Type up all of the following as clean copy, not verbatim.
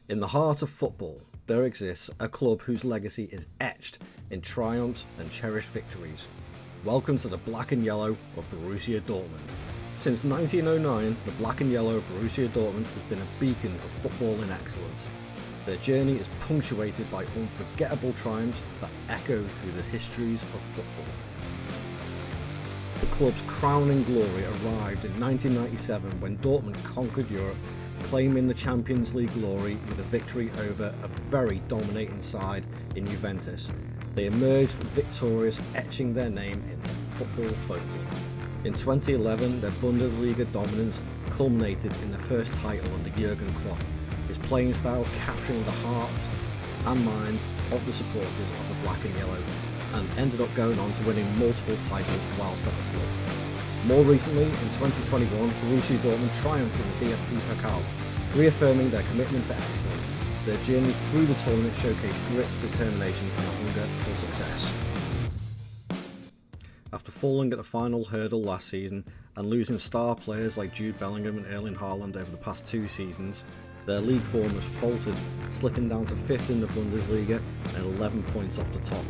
In the heart of football, there exists a club whose legacy is etched in triumphs and cherished victories. Welcome to the black and yellow of Borussia Dortmund. Since 1909, the black and yellow of Borussia Dortmund has been a beacon of footballing excellence. Their journey is punctuated by unforgettable triumphs that echo through the histories of football. The club's crowning glory arrived in 1997 when Dortmund conquered Europe, claiming the Champions League glory with a victory over a very dominating side in Juventus. They emerged victorious, etching their name into football folklore. In 2011, their Bundesliga dominance culminated in their first title under Jurgen Klopp, his playing style capturing the hearts and minds of the supporters of the black and yellow, and ended up going on to winning multiple titles whilst at the club. More recently, in 2021, Borussia Dortmund triumphed in the DFB Pokal, reaffirming their commitment to excellence. Their journey through the tournament showcased grit, determination and a hunger for success. After falling at the final hurdle last season and losing star players like Jude Bellingham and Erling Haaland over the past 2 seasons, their league form has faltered, slipping down to 5th in the Bundesliga and 11 points off the top,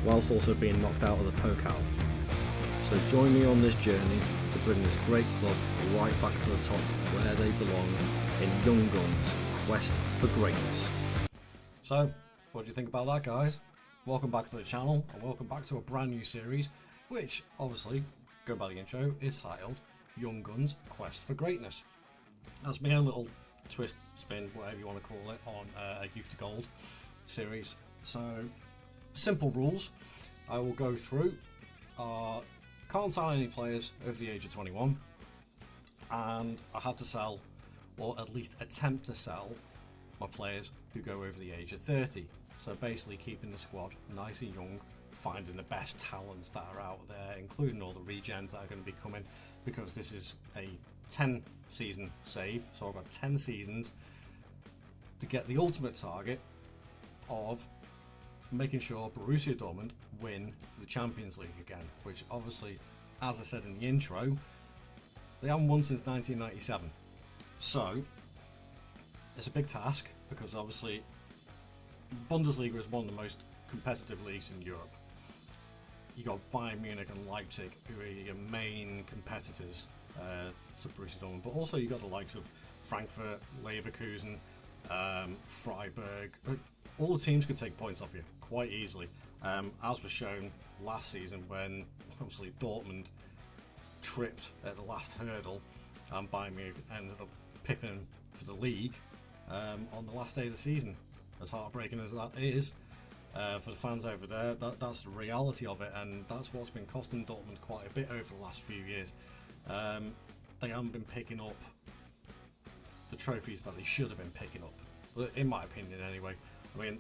whilst also being knocked out of the Pokal. So join me on this journey to bring this great club right back to the top where they belong, in Young Guns' quest for greatness. So, what do you think about that, guys? Welcome back to the channel, and welcome back to a brand new series, which, obviously, go by the intro, is titled Young Guns' Quest for Greatness. That's my own little twist, spin, whatever you want to call it, on a Youth to Gold series. So, simple rules I will go through are: can't sign any players over the age of 21, and I had to sell, or at least attempt to sell, my players who go over the age of 30. So basically keeping the squad nice and young, finding the best talents that are out there, including all the regens that are going to be coming, because this is a 10 season save, so I've got 10 seasons to get the ultimate target of making sure Borussia Dortmund win the Champions League again, which obviously, as I said in the intro, they haven't won since 1997. So it's a big task, because obviously Bundesliga is one of the most competitive leagues in Europe. You got Bayern Munich and Leipzig, who are your main competitors to Borussia Dortmund, but also you got the likes of Frankfurt, Leverkusen, Freiburg. All the teams could take points off you quite easily, as was shown last season when obviously Dortmund tripped at the last hurdle and Bayern Munich ended up pipping for the league on the last day of the season. As heartbreaking as that is for the fans over there, that's the reality of it, and that's what's been costing Dortmund quite a bit over the last few years. They haven't been picking up the trophies that they should have been picking up, but in my opinion anyway. I mean,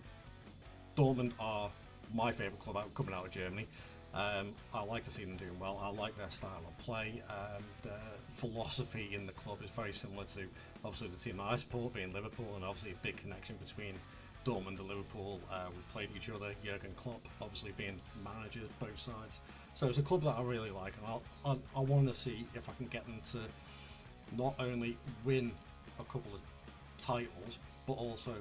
Dortmund are my favourite club coming out of Germany. I like to see them doing well. I like their style of play. Their philosophy in the club is very similar to obviously the team that I support, being Liverpool, and obviously a big connection between Dortmund and Liverpool. We played each other. Jurgen Klopp obviously being managers both sides. So it's a club that I really like, and I want to see if I can get them to not only win a couple of titles, but also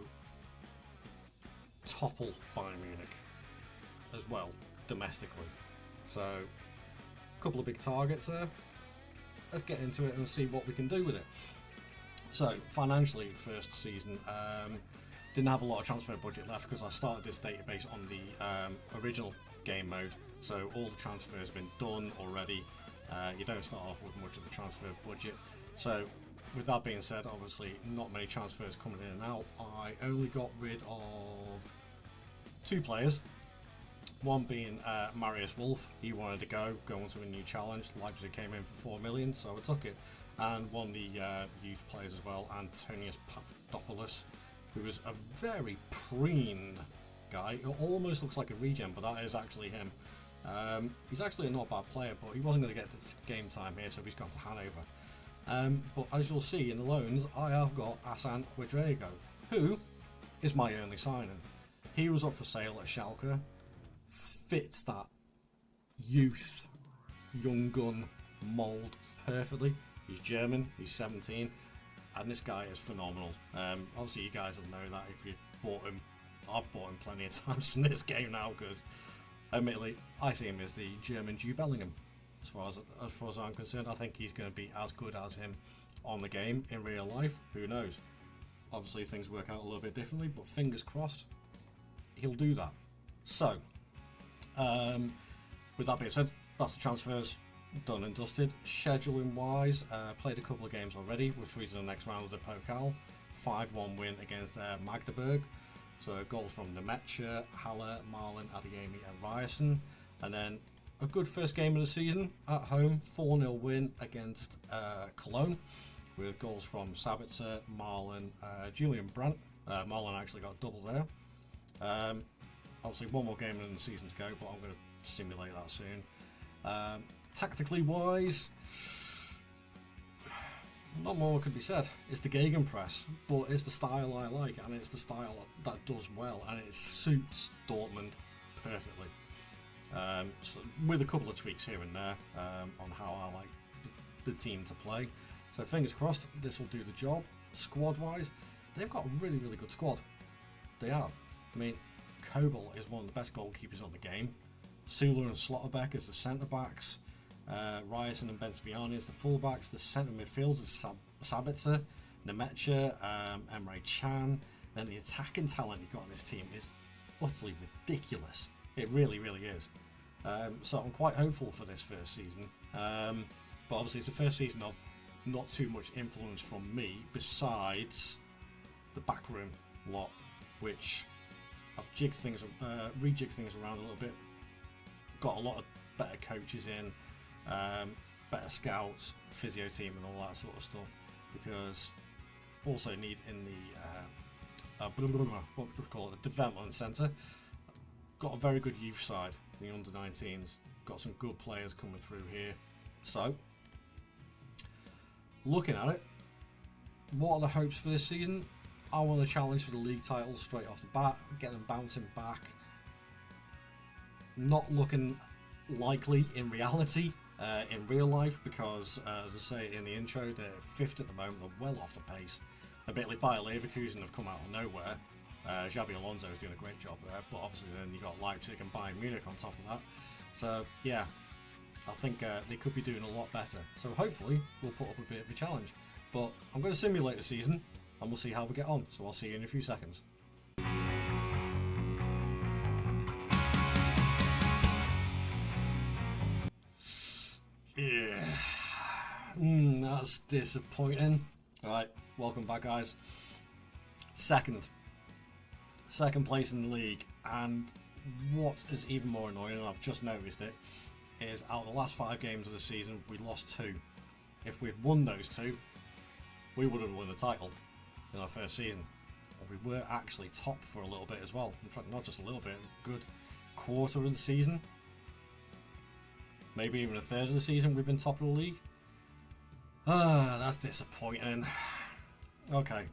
topple Bayern Munich as well domestically. So a couple of big targets there. Let's get into it and see what we can do with it. So financially, first season, didn't have a lot of transfer budget left because I started this database on the original game mode, so all the transfers have been done already. You don't start off with much of a transfer budget. So with that being said, obviously not many transfers coming in and out. I only got rid of 2 players, one being Marius Wolf. He wanted to go on to a new challenge. Leipzig came in for 4 million, so I took it, and one of the youth players as well, Antonius Papadopoulos, who is a very preen guy. It almost looks like a regen, but that is actually him. He's actually a not bad player, but he wasn't going to get this game time here, so he's gone to Hanover. But as you'll see in the loans, I have got Hassan Ouedraogo, who is my only signing. He was up for sale at Schalke, fits that youth, young gun mould perfectly. He's German, he's 17, and this guy is phenomenal. Obviously, you guys will know that if you bought him. I've bought him plenty of times in this game now because, admittedly, I see him as the German Jude Bellingham. As far as I'm concerned, I think he's going to be as good as him on the game in real life. Who knows? Obviously, things work out a little bit differently, but fingers crossed, he'll do that. So, with that being said, that's the transfers done and dusted. Scheduling wise, played a couple of games already. We're through to the next round of the Pokal. 5-1 win against Magdeburg. So goals from Nemecha, Haller, Marlin, Adeyemi and Ryerson. And then a good first game of the season at home. 4-0 win against Cologne. With goals from Sabitzer, Marlin, Julian Brandt. Marlin actually got double there. Obviously one more game in the season to go, but I'm going to simulate that soon. Tactically wise, not more could be said. It's the Gegenpress, but it's the style I like, and it's the style that does well, and it suits Dortmund perfectly. So with a couple of tweaks here and there on how I like the team to play. So fingers crossed this will do the job. Squad wise, they've got a really, really good squad. They have. I mean, Kobel is one of the best goalkeepers on the game. Sula and Slotterbeck as the centre backs. Ryerson and Benspiani as the full-backs. The centre midfields is Sabitzer, Nemecha, Emre Can. And the attacking talent you've got on this team is utterly ridiculous. It really, really is. So I'm quite hopeful for this first season. But obviously it's the first season of not too much influence from me besides the backroom lot, which I've rejigged things around a little bit. Got a lot of better coaches in, better scouts, physio team and all that sort of stuff, because also need in the what do we call it, the development centre. Got a very good youth side, the under 19s. Got some good players coming through here. So, looking at it, what are the hopes for this season? I want to challenge for the league title straight off the bat, get them bouncing back. Not looking likely in reality, in real life, because as I say in the intro, they're fifth at the moment, they're well off the pace. A bit like Bayer Leverkusen have come out of nowhere. Xabi Alonso is doing a great job there, but obviously then you got Leipzig and Bayern Munich on top of that. So yeah, I think they could be doing a lot better. So hopefully we'll put up a bit of a challenge. But I'm going to simulate the season and we'll see how we get on. So I'll see you in a few seconds. Yeah, that's disappointing. Alright, welcome back guys. Second place in the league, and what is even more annoying, and I've just noticed it, is out of the last 5 games of the season we lost 2. If we'd won those 2, we would have won the title in our first season. And we were actually top for a little bit as well. In fact, not just a little bit, a good quarter of the season, maybe even a third of the season we've been top of the league. That's disappointing. Okay,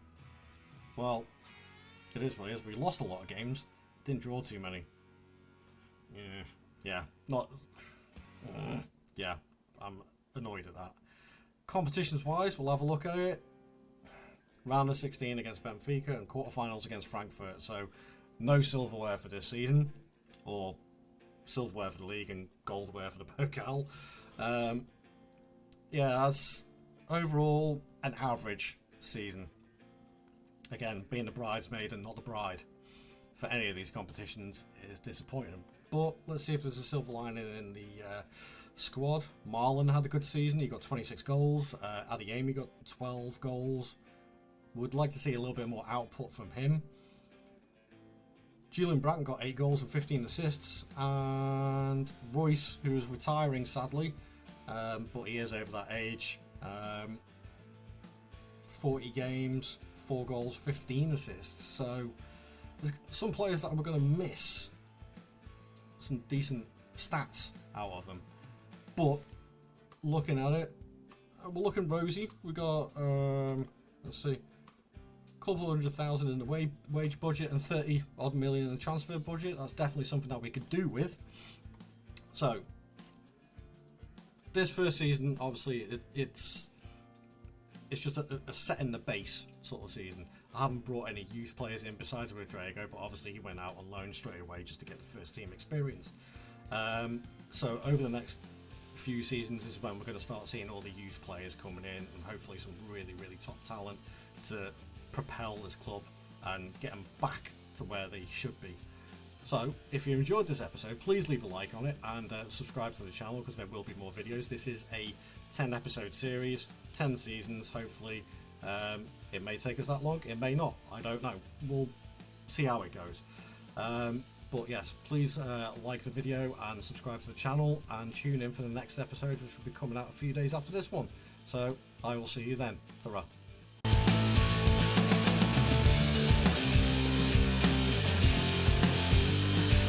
well, it is what it is. We lost a lot of games, didn't draw too many. Yeah, I'm annoyed at that. Competitions wise, we'll have a look at it. Round of 16 against Benfica and quarterfinals against Frankfurt. So no silverware for this season, or silverware for the league and goldware for the Pokal. Yeah, that's overall an average season. Again, being the bridesmaid and not the bride for any of these competitions is disappointing. But let's see if there's a silver lining in the squad. Marlon had a good season. He got 26 goals. Adeyemi got 12 goals. Would like to see a little bit more output from him. Julian Brandt got 8 goals and 15 assists. And Royce, who is retiring sadly, but he is over that age. 40 games, 4 goals, 15 assists. So there's some players that we're going to miss some decent stats out of them. But looking at it, we're looking rosy. We got, let's see, a couple of $100,000 in the wage budget and 30 odd million in the transfer budget. That's definitely something that we could do with. So this first season, obviously, it's it's just a setting the base sort of season. I haven't brought any youth players in besides Rodrigo, but obviously he went out on loan straight away just to get the first team experience. So over the next few seasons is when we're going to start seeing all the youth players coming in, and hopefully some really, really top talent to propel this club and get them back to where they should be. So if you enjoyed this episode, please leave a like on it and subscribe to the channel, because there will be more videos. This is a 10 episode series, 10 seasons hopefully. It may take us that long, it may not, I don't know, we'll see how it goes. But yes, please like the video and subscribe to the channel, and tune in for the next episode, which will be coming out a few days after this one. So I will see you then. Ta-ra.